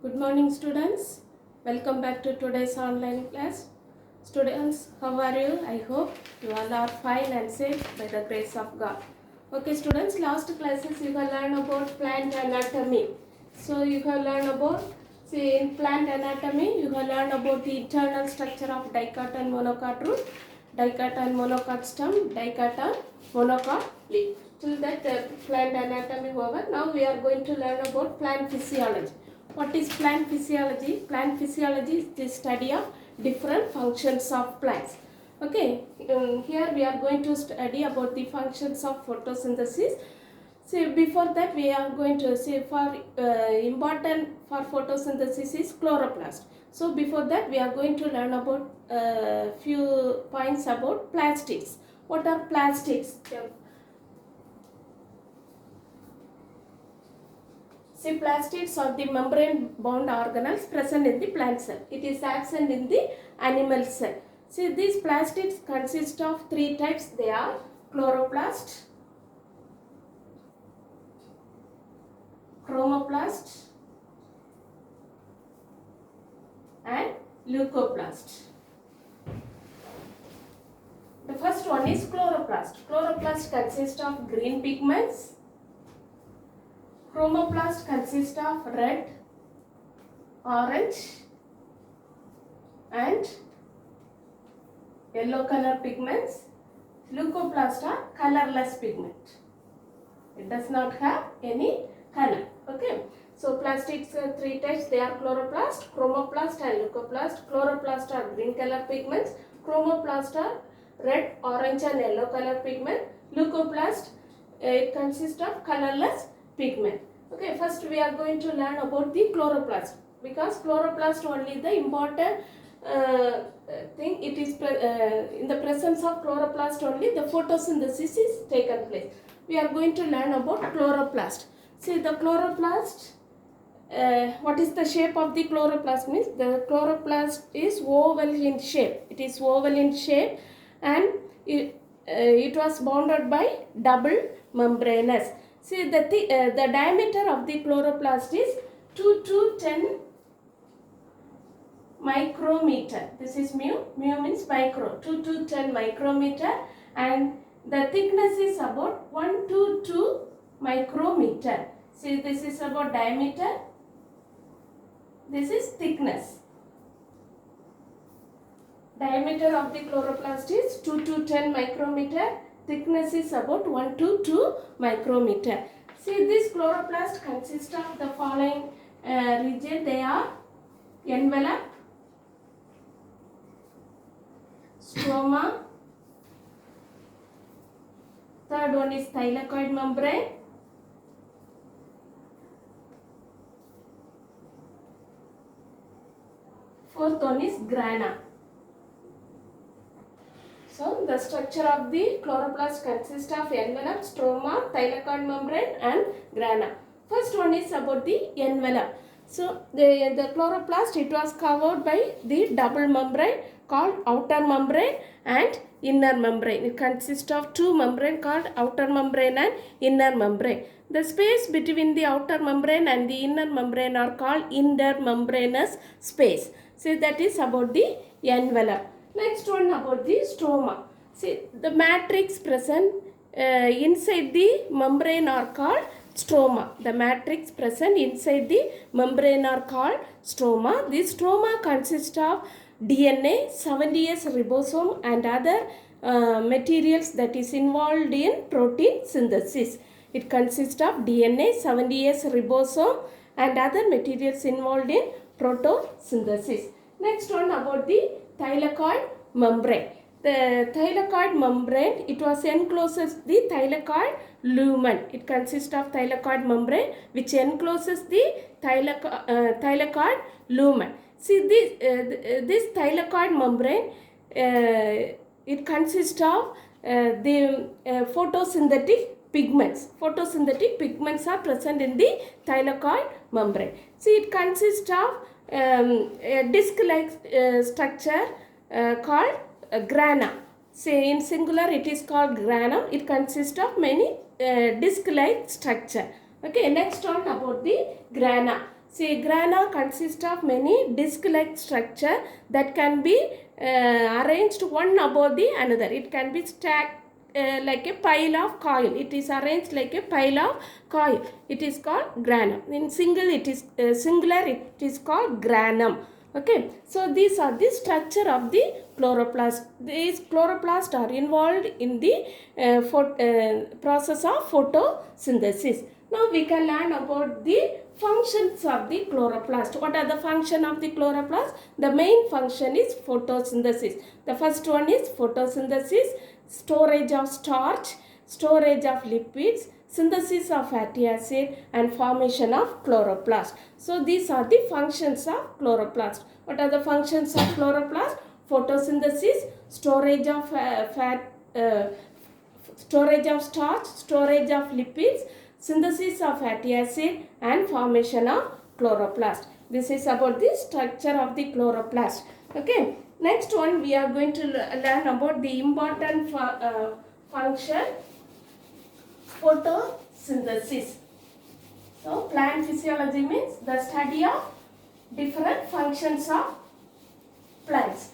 Good morning, students. Welcome back to today's online class. Students, how are you? I hope you all are fine and safe by the grace of God. Okay, students, last classes you have learned about plant anatomy. So you have learned about, see, in plant anatomy, you have learned about the internal structure of dicot and monocot root, dicot and monocot stem, dicot and monocot leaf. Till that plant anatomy over. Now we are going to learn about plant physiology. What is plant physiology? Plant physiology is the study of different functions of plants. Okay, here we are going to study about the functions of photosynthesis. So before that we are going to see for important for photosynthesis is chloroplast. So before that we are going to learn about few points about plastids. What are plastids? See, plastids are the membrane-bound organelles present in the plant cell. It is absent in the animal cell. See, these plastids consist of three types. They are chloroplast, chromoplast, and leucoplast. The first one is chloroplast. Chloroplast consists of green pigments. Chromoplast consists of red, orange, and yellow color pigments. Leucoplast are colorless pigment. It does not have any color. Okay. So plastids are three types. They are chloroplast, chromoplast, and leucoplast. Chloroplast are green color pigments. Chromoplast are red, orange, and yellow color pigment. Leucoplast it consists of colorless pigment. Okay, first we are going to learn about the chloroplast, because chloroplast only the important thing. It is in the presence of chloroplast only the photosynthesis is taken place. We are going to learn about chloroplast. See, the chloroplast, what is the shape of the chloroplast? Means the chloroplast is oval in shape. It is oval in shape, and it was bounded by double membranous. See, the diameter of the chloroplast is 2 to 10 micrometer. This is mu. Mu means micro. 2 to 10 micrometer, and the thickness is about 1 to 2 micrometer. See, this is about diameter. This is thickness. Diameter of the chloroplast is 2 to 10 micrometer. Thickness is about 1 to 2 micrometer. See, this chloroplast consists of the following region. They are envelope, stroma, third one is thylakoid membrane, fourth one is grana. So, the structure of the chloroplast consists of envelope, stroma, thylakoid membrane, and grana. First one is about the envelope. So, the chloroplast, it was covered by the double membrane called outer membrane and inner membrane. It consists of two membrane called outer membrane and inner membrane. The space between the outer membrane and the inner membrane are called intermembranous space. So, that is about the envelope. Next one about the stroma. See, the matrix present inside the membrane are called stroma. The matrix present inside the membrane are called stroma. This stroma consists of DNA, 70S ribosome, and other materials that is involved in protein synthesis. It consists of DNA, 70S ribosome, and other materials involved in photosynthesis. Next one about the thylakoid membrane. The thylakoid membrane, it was encloses the thylakoid lumen. It consists of thylakoid membrane which encloses the thylakoid lumen. See, this thylakoid membrane, it consists of the photosynthetic pigments. Photosynthetic pigments are present in the thylakoid membrane. See, it consists of a disc-like structure called grana. Say in singular it is called grana. It consists of many disc-like structure. Okay, next one about the grana. See, grana consists of many disc-like structure that can be arranged one above the another. It can be stacked like a pile of coil. It is arranged like a pile of coil. It is called grana. In singular. It is called granum. Okay, so these are the structure of the chloroplast. These chloroplasts are involved in the process of photosynthesis. Now we can learn about the functions of the chloroplast. What are the function of the chloroplast? The main function is photosynthesis. The first one is photosynthesis, storage of starch, storage of lipids, synthesis of fatty acid, and formation of chloroplast. So these are the functions of chloroplast. What are the functions of chloroplast? Photosynthesis, storage of storage of starch, storage of lipids, synthesis of fatty acid, and formation of chloroplast. This is about the structure of the chloroplast. Okay. Next one, we are going to learn about the important function, photosynthesis. So, plant physiology means the study of different functions of plants.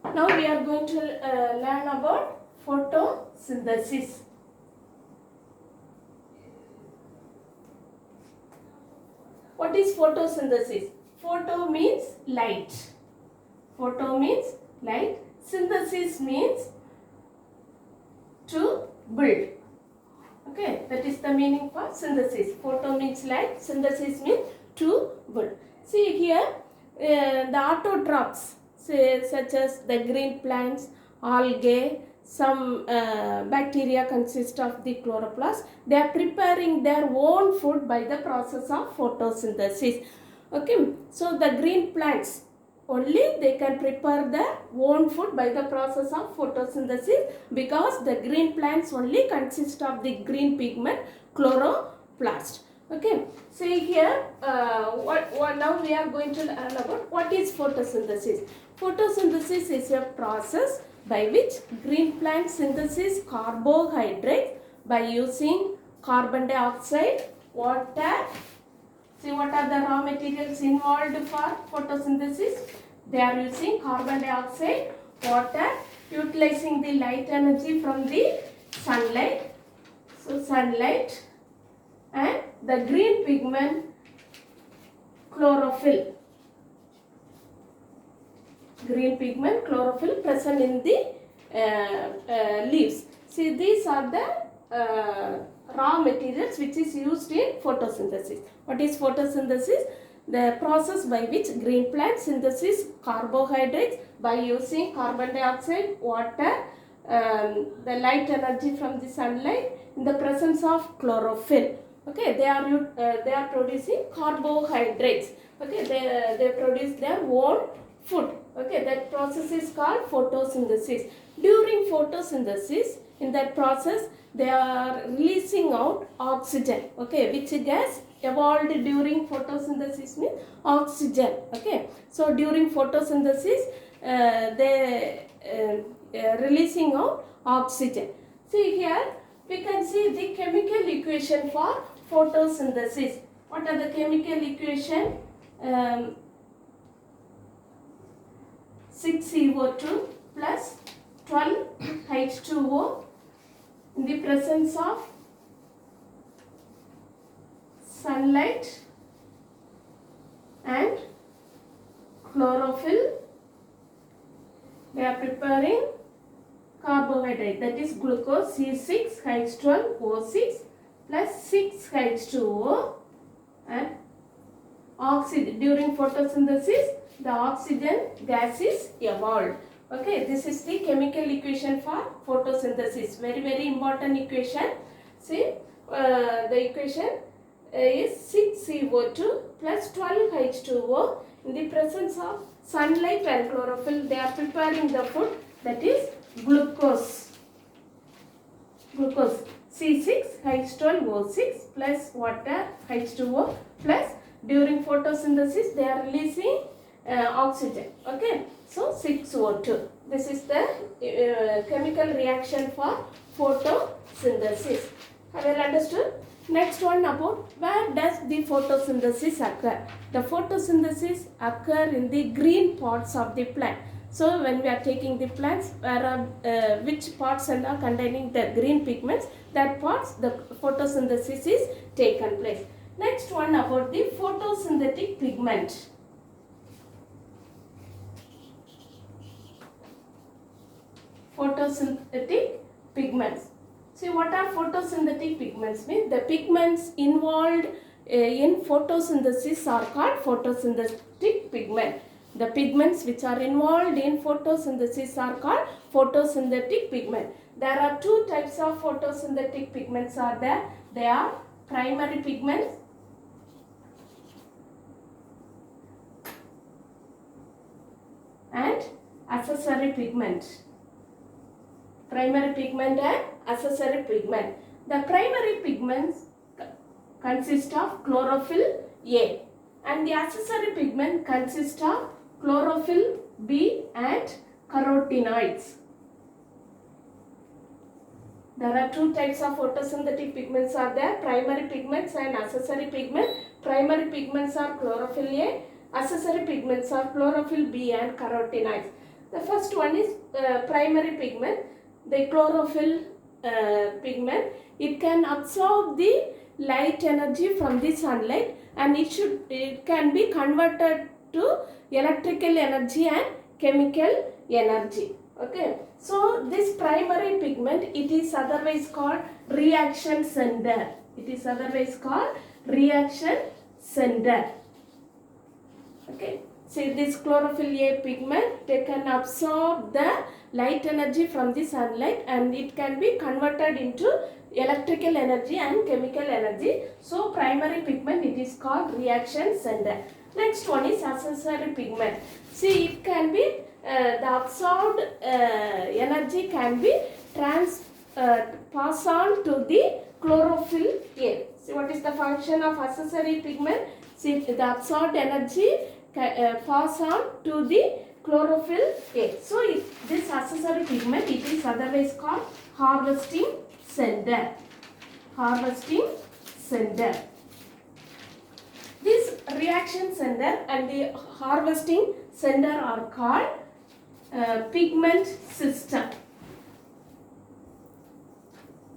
Now, we are going to learn about photosynthesis. What is photosynthesis? Photo means light. Photo means light. Synthesis means to build. Okay, that is the meaning for synthesis. Photo means light. Synthesis means to build. See here, the autotrophs, such as the green plants, algae, some bacteria consist of the chloroplast. They are preparing their own food by the process of photosynthesis. Okay, so the green plants only they can prepare their own food by the process of photosynthesis, because the green plants only consist of the green pigment chloroplast. Okay, see here, now we are going to learn about what is photosynthesis. Photosynthesis is a process by which green plants synthesize carbohydrates by using carbon dioxide, water. See, what are the raw materials involved for photosynthesis? They are using carbon dioxide, water, utilizing the light energy from the sunlight. So, sunlight and the green pigment chlorophyll. Green pigment chlorophyll present in the leaves. See, these are the raw materials which is used in photosynthesis. What is photosynthesis? The process by which green plants synthesize carbohydrates by using carbon dioxide, water, the light energy from the sunlight in the presence of chlorophyll. Okay, they are producing carbohydrates. Okay, they produce their own food. Okay, that process is called photosynthesis. During photosynthesis, in that process, they are releasing out oxygen. Okay, which gas evolved during photosynthesis means oxygen. Okay, so during photosynthesis, they releasing out oxygen. See here, we can see the chemical equation for photosynthesis. What are the chemical equation? 6CO2 plus 12H2O in the presence of sunlight and chlorophyll. They are preparing carbohydrate, that is glucose, C6H12O6 plus 6H2O, and oxygen. During photosynthesis, the oxygen gas is evolved. Okay, this is the chemical equation for photosynthesis. Very, very important equation. See, the equation is 6CO2 plus 12H2O in the presence of sunlight and chlorophyll. They are preparing the food, that is glucose. Glucose C6H12O6 plus water H2O plus during photosynthesis they are releasing oxygen. Okay, so 6O2. This is the chemical reaction for photosynthesis. Have you understood? Next one about where does the photosynthesis occur? The photosynthesis occur in the green parts of the plant. So when we are taking the plants, where are, which parts are containing the green pigments, that parts the photosynthesis is taken place. Next one about the photosynthetic pigment. Photosynthetic pigments. See, what are photosynthetic pigments? Means the pigments involved in photosynthesis are called photosynthetic pigment. The pigments which are involved in photosynthesis are called photosynthetic pigment. There are two types of photosynthetic pigments are there. They are primary pigments and accessory pigment. Primary pigment and accessory pigment. The primary pigments consist of chlorophyll A and the accessory pigment consist of chlorophyll B and carotenoids. There are two types of photosynthetic pigments are there, primary pigments and accessory pigment. Primary pigments are chlorophyll A, accessory pigments are chlorophyll B and carotenoids. The first one is primary pigment. The chlorophyll pigment, it can absorb the light energy from the sunlight and it can be converted to electrical energy and chemical energy. Okay, so this primary pigment, it is otherwise called reaction center. It is otherwise called reaction center. Okay, see this chlorophyll A pigment, they can absorb the light energy from the sunlight and it can be converted into electrical energy and chemical energy. So primary pigment, it is called reaction center. Next one is accessory pigment. See, it can be the absorbed energy can be pass on to the chlorophyll A. See, what is the function of accessory pigment? See, the absorbed energy pass on to the chlorophyll A. So, this accessory pigment, it is otherwise called harvesting center. Harvesting center. This reaction center and the harvesting center are called pigment system.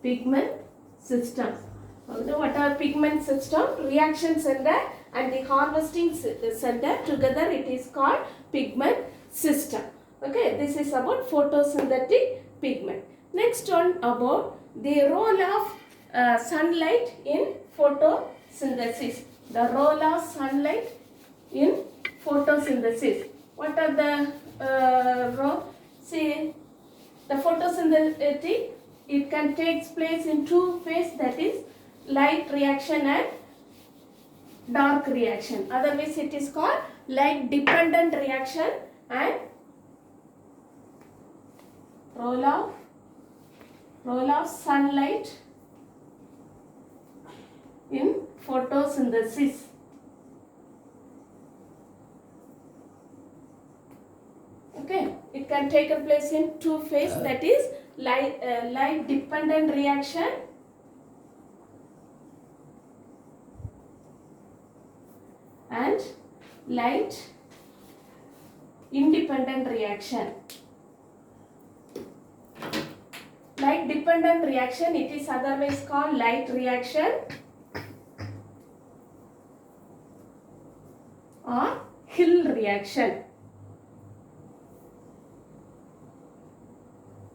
Pigment systems. What are pigment system? Reaction center and the harvesting center together, it is called pigment system. Okay, this is about photosynthetic pigment. Next one about the role of sunlight in photosynthesis. The role of sunlight in photosynthesis. What are the role? See, the photosynthetic, it can take place in two phases, that is light reaction and dark reaction. Otherwise, it is called light dependent reaction and role of sunlight in photosynthesis. Okay, it can take place in two phases, that is light dependent reaction and light independent reaction. Light dependent reaction, it is otherwise called light reaction or Hill reaction.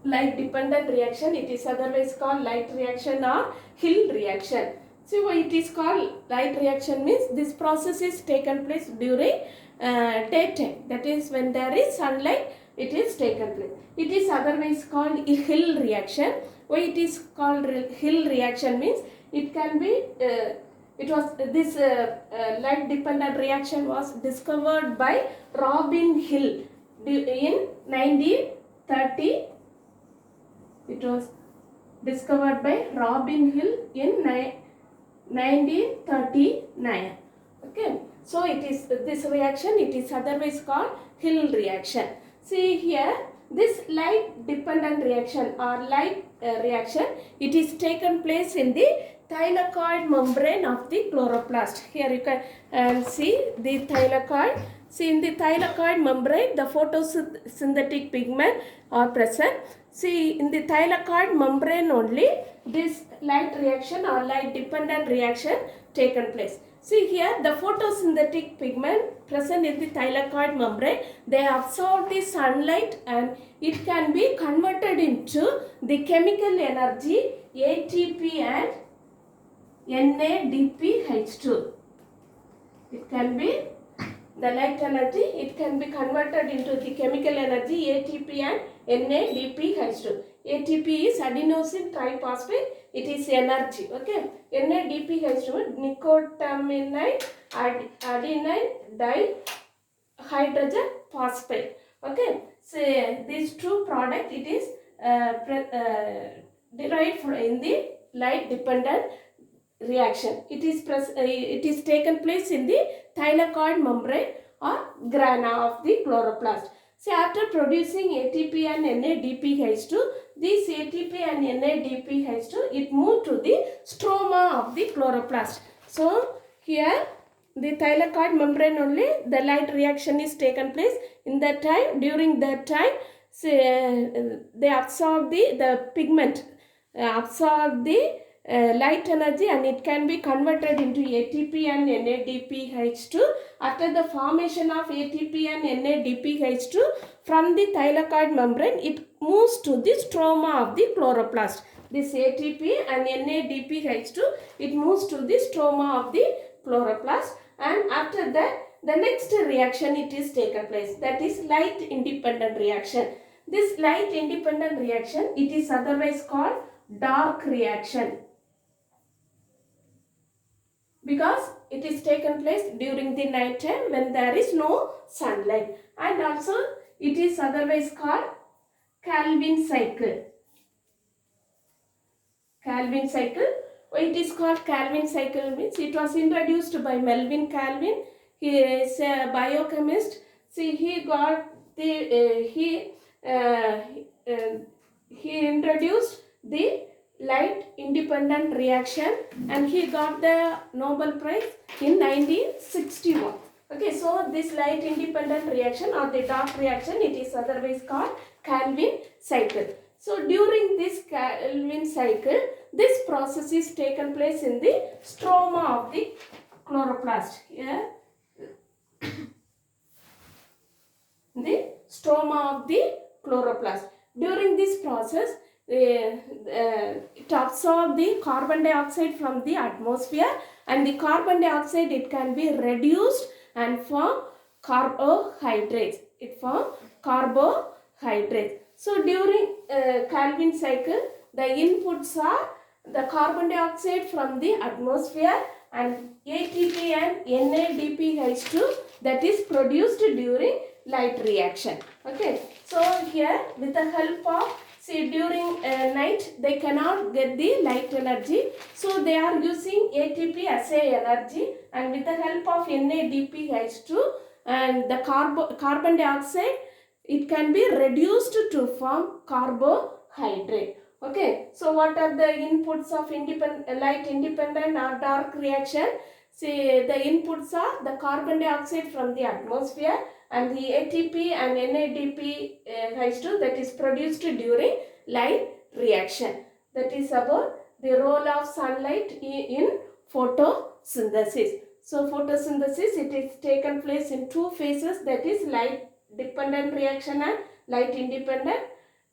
Light dependent reaction, it is otherwise called light reaction or Hill reaction. So why it is called light reaction means this process is taken place during daytime, that is when there is sunlight, it is taken place. It is otherwise called a Hill reaction. Why it is called Hill reaction means it can be this light dependent reaction was discovered by Robin Hill in 1930. It was discovered by Robin Hill in 1939. Okay, so it is this reaction, it is otherwise called Hill reaction. See here, This light dependent reaction or light reaction, it is taken place in the thylakoid membrane of the chloroplast. Here you can see the thylakoid. See, in the thylakoid membrane, the photosynthetic pigment are present. See, in the thylakoid membrane only this light reaction or light dependent reaction taken place. See here, the photosynthetic pigment present in the thylakoid membrane, they absorb the sunlight and it can be converted into the chemical energy ATP and NADPH2. It can be the light energy, it can be converted into the chemical energy ATP and NADPH2. ATP is adenosine triphosphate, it is energy. Okay, NADPH2 nicotinamide adenine dihydrogen phosphate. Okay, so these two products, it is derived from in the light dependent reaction. It is taken place in the thylakoid membrane or grana of the chloroplast. So after producing ATP and NADPH2, this ATP and NADPH2, it moved to the stroma of the chloroplast. So here the thylakoid membrane only the light reaction is taken place. In that time, during that time, they absorb the pigment, absorb the light energy and it can be converted into ATP and NADPH2. After the formation of ATP and NADPH2 from the thylakoid membrane, it moves to the stroma of the chloroplast. This ATP and NADPH2, it moves to the stroma of the chloroplast, and after that the next reaction it is taken place, that is light independent reaction. This light independent reaction, it is otherwise called dark reaction, because it is taken place during the night time when there is no sunlight, and also it is otherwise called Calvin cycle. Calvin cycle. Why it is called Calvin cycle means it was introduced by Melvin Calvin. He is a biochemist. See, he got the he introduced the light independent reaction and he got the Nobel Prize in 1961. Okay, so this light independent reaction or the dark reaction, it is otherwise called Calvin cycle. So during this Calvin cycle, this process is taken place in the stroma of the chloroplast. Here, the stroma of the chloroplast. During this process, it absorbs the carbon dioxide from the atmosphere, and the carbon dioxide, it can be reduced and form carbohydrates. It forms carbohydrates. So during Calvin cycle, the inputs are the carbon dioxide from the atmosphere and ATP and NADPH2 that is produced during light reaction. Okay, so here with the help of, see, during night they cannot get the light energy, so they are using ATP as a energy, and with the help of NADPH2 and the carbon dioxide, it can be reduced to form carbohydrate. Okay, so what are the inputs of light independent or dark reaction? See, the inputs are the carbon dioxide from the atmosphere and the ATP and NADPH2 that is produced during light reaction. That is about the role of sunlight in photosynthesis. So photosynthesis, it is taken place in two phases, that is light dependent reaction and light independent.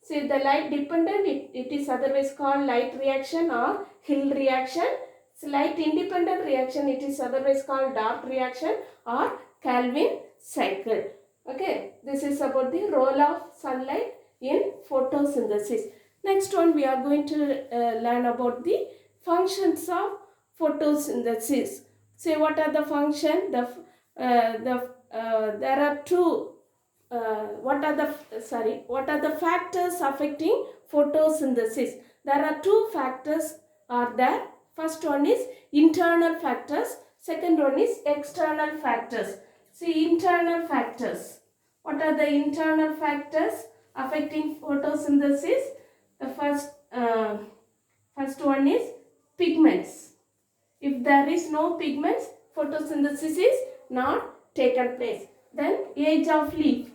See, the light dependent, it is otherwise called light reaction or Hill reaction. So light independent reaction, it is otherwise called dark reaction or Calvin cycle. Okay, this is about the role of sunlight in photosynthesis. Next one, we are going to learn about the functions of photosynthesis. Say, what are the functions? There are two. What are the factors affecting photosynthesis? There are two factors are there. First one is internal factors. Second one is external factors. See, internal factors. What are the internal factors? affecting photosynthesis. The first one is pigments. If there is no pigments, photosynthesis is not taken place. Then age of leaf.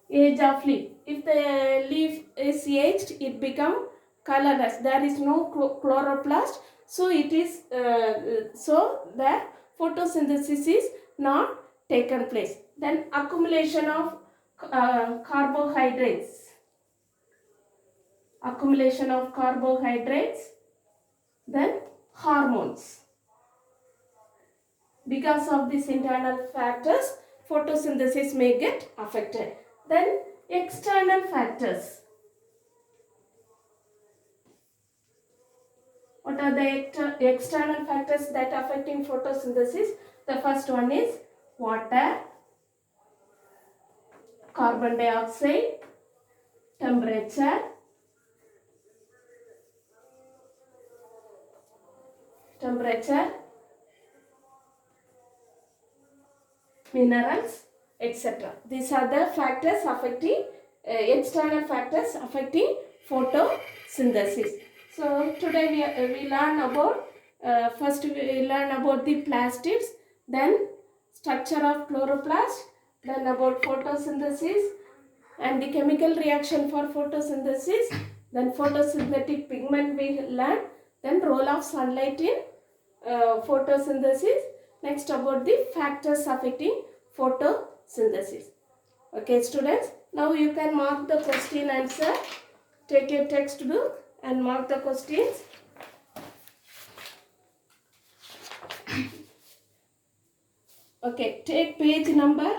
Age of leaf. If the leaf is aged, it become colorless. There is no chloroplast, so it is so that photosynthesis is not taken place. Then accumulation of carbohydrates. Accumulation of carbohydrates. Then hormones. Because of these internal factors, photosynthesis may get affected. Then external factors. What are the external factors that affecting photosynthesis? The first one is water, carbon dioxide, temperature, minerals, etc. These are the factors affecting external factors affecting photosynthesis. So today we learn about first we learn about the plastids, then structure of chloroplast, then about photosynthesis and the chemical reaction for photosynthesis, then photosynthetic pigment we learn, then role of sunlight in photosynthesis, next about the factors affecting photosynthesis. Okay students, now you can mark the question answer. Take a textbook and mark the questions. Okay, take page number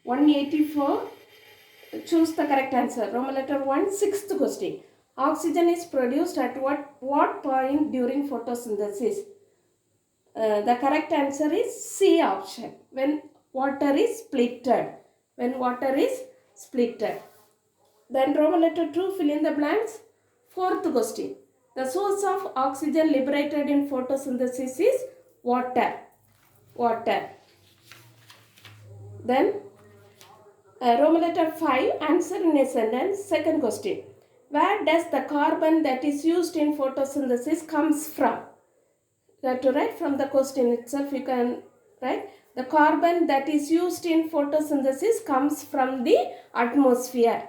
184. Choose the correct answer. Roman letter 1, sixth question. Oxygen is produced at what point during photosynthesis? The correct answer is C option. When water is splitted. When water is splitted. Then Roman letter 2, fill in the blanks. Fourth question. The source of oxygen liberated in photosynthesis is water. Water. Then Roman letter 5, answer in a sentence. Second question. Where does the carbon that is used in photosynthesis comes from? You have to write from the question itself. You can write the carbon that is used in photosynthesis comes from the atmosphere.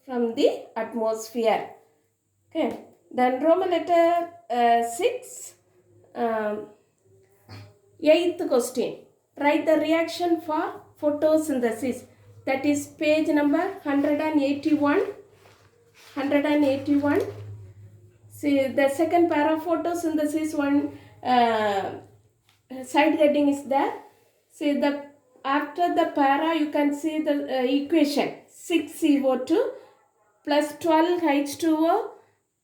From the atmosphere. Okay. Then Roman letter 6, eighth question. Write the reaction for photosynthesis. That is page number 181. 181. See the second para photosynthesis one side heading is there. See the after the para you can see the equation 6CO2 plus 12 H2O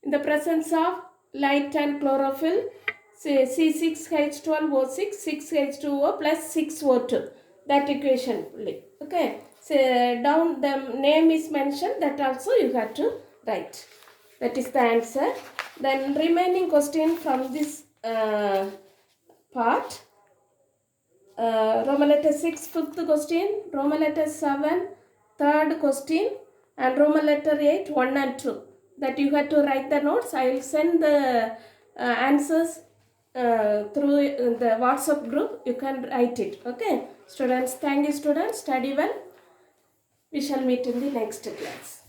in the presence of light and chlorophyll. Say C6H12O6 6H2O plus 6O2. That equation. Okay. So down the name is mentioned, that also you have to write. That is the answer. Then remaining question from this part. Roman letter 6, fifth question. Roman letter 7, third question. And Roman letter 8, 1 and 2. That you have to write the notes. I will send the answers through the WhatsApp group. You can write it. Okay. Students, thank you students. Study well. We shall meet in the next class.